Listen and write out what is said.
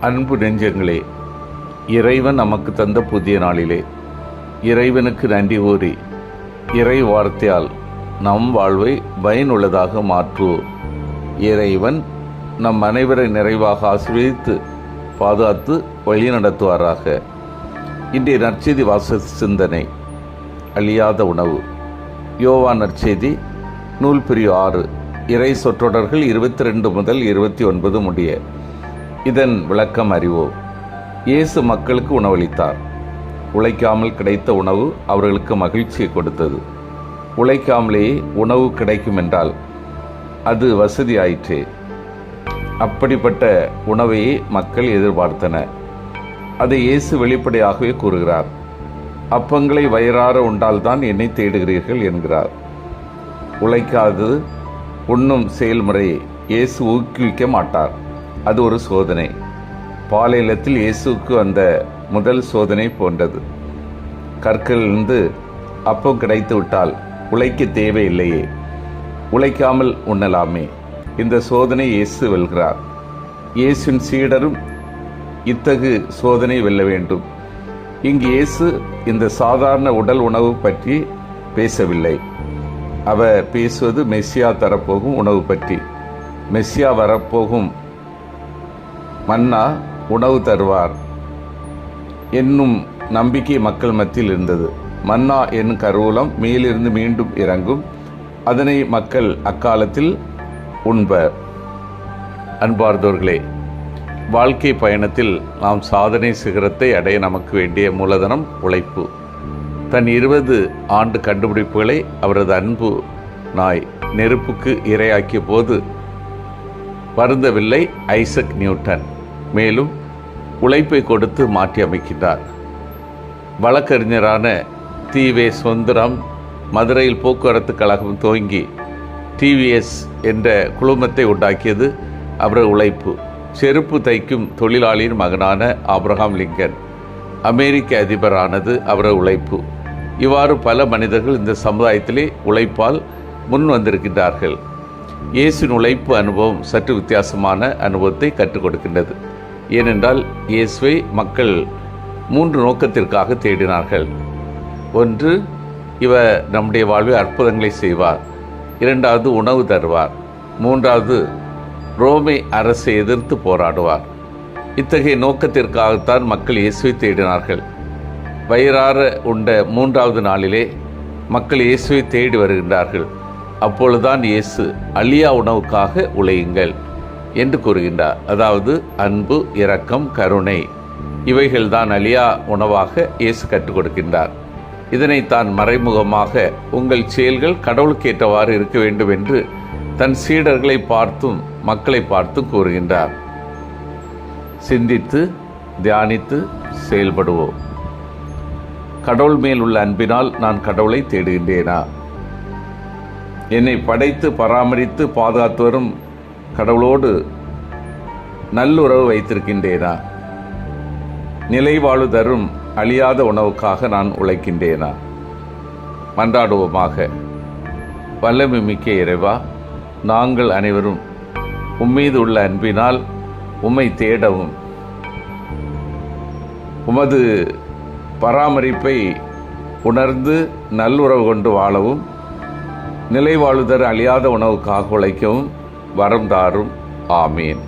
அன்பு நெஞ்சங்களே, இறைவன் நமக்கு தந்த புதிய நாளிலே இறைவனுக்கு நன்றி கூறி இறை வார்த்தையால் நம் வாழ்வை பயனுள்ளதாக மாற்றுவோம். இறைவன் நம் அனைவரை நிறைவாக ஆசீர்வதித்து பாதுகாத்து வழி நடத்துவாராக. இன்றைய நற்செய்தி வாசக சிந்தனை, அழியாத உணவு. யோவான் நற்செய்தி நூல் பிரிவு 6, இறை சொற்றொடர்கள் 22 முதல் 29 முடிய. இதன் விளக்கம் அறிவோம். இயேசு மக்களுக்கு உணவளித்தார். உழைக்காமல் கிடைத்த உணவு அவர்களுக்கு மகிழ்ச்சியை கொடுத்தது. உழைக்காமலேயே உணவு கிடைக்கும் என்றால் அது வசதி ஆயிற்றே. அப்படிப்பட்ட உணவையே மக்கள் எதிர்பார்த்தனர். அதை இயேசு வெளிப்படையாகவே கூறுகிறார். அப்பங்களை வயிறார உண்டால்தான் என்னை தேடுகிறீர்கள் என்கிறார். உழைக்காது உண்ணும் செயல்முறையை இயேசு ஊக்குவிக்க மாட்டார். அது ஒரு சோதனை. பாலைநிலத்தில் இயேசுக்கு வந்த முதல் சோதனை போன்றது. கற்களிலிருந்து அப்பம் கிடைத்து விட்டால் உழைக்க தேவையில்லையே, உழைக்காமல் உண்ணலாமே. இந்த சோதனை இயேசு வெல்கிறார். இயேசுவின் சீடரும் இத்தகு சோதனை வெல்ல வேண்டும். இங்கு இயேசு இந்த சாதாரண உடல் உணவு பற்றி பேசவில்லை. அவர் பேசுவது மெஸ்ஸியா தரப்போகும் உணவு பற்றி. மெஸ்ஸியா வரப்போகும் மன்னா உணவு தருவார் என்னும் நம்பிக்கை மக்கள் மத்தியில் இருந்தது. மன்னா என்னும் கருவூலம் மேலிருந்து மீண்டும் இறங்கும். அதனை மக்கள் அக்காலத்தில் உண்பர். அன்பார்ந்தோர்களே, வாழ்க்கை பயணத்தில் நாம் சாதனை சிகரத்தை அடைய நமக்கு வேண்டிய மூலதனம் உழைப்பு. தன் 20 ஆண்டு கண்டுபிடிப்புகளை அவரது அன்பு நாய் நெருப்புக்கு இரையாக்கிய போது வருந்தவில்லை ஐசக் நியூட்டன். மேலும் உழைப்பை கொடுத்து மாற்றி அமைக்கின்றார். வழக்கறிஞரான தி.வே. சுந்தரம் மதுரையில் போக்குவரத்து கழகம் துவங்கி டிவிஎஸ் என்ற குழுமத்தை உண்டாக்கியது அவரது உழைப்பு. செருப்பு தைக்கும் தொழிலாளியின் மகனான ஆபிரகாம் லிங்கன் அமெரிக்க அதிபரானது அவரது உழைப்பு. இவ்வாறு பல மனிதர்கள் இந்த சமுதாயத்திலே உழைப்பால் முன் வந்திருக்கின்றார்கள். இயேசுவின் உழைப்பு அனுபவம் சற்று வித்தியாசமான அனுபவத்தை கற்றுக் கொடுக்கின்றது. ஏனென்றால் இயேசுவை மக்கள் 3 நோக்கத்திற்காக தேடினார்கள். 1, இவர் நம்முடைய வாழ்வில் அற்புதங்களை செய்வார். 2வது, உணவு தருவார். 3வது, ரோமை அரசை எதிர்த்து போராடுவார். இத்தகைய நோக்கத்திற்காகத்தான் மக்கள் இயேசுவை தேடினார்கள். வயிறார உண்ட 3வது நாளிலே மக்கள் இயேசுவை தேடி வருகின்றார்கள். அப்பொழுதுதான் இயேசு அழியா உணவுக்காக உழையுங்கள் என்று கூறுகின்றார். அதாவது அன்பு, இரக்கம், கருணை இவைகள்தான் அழியா உணவாக இயேசு கற்றுக் கொடுக்கின்றார். இதனை தான் மறைமுகமாக உங்கள் செயல்கள் கடவுளுக்கேற்றவாறு இருக்க வேண்டும் என்று தன் சீடர்களை பார்த்தும் மக்களை பார்த்தும் கூறுகின்றார். சிந்தித்து தியானித்து செயல்படுவோம். கடவுள் மேல் உள்ள அன்பினால் நான் கடவுளை தேடுகின்றேனா? என்னை படைத்து பராமரித்து பாதுகாத்து வரும் கடவுளோடு நல்லுறவு வைத்திருக்கின்றேனா? நிலைவாழ்வு தரும் அழியாத உணவுக்காக நான் உழைக்கின்றேனா? மன்றாடுவோமாக. வல்லமை மிக்க இறைவா, நாங்கள் அனைவரும் உம்மீது உள்ள அன்பினால் உம்மை தேடவும் உமது பராமரிப்பை உணர்ந்து நல்லுறவு கொண்டு வாழவும் நிலைவாழ்வு தர அழியாத உணவுக்காக உழைக்கவும் வரம் தாரும். ஆமீன்.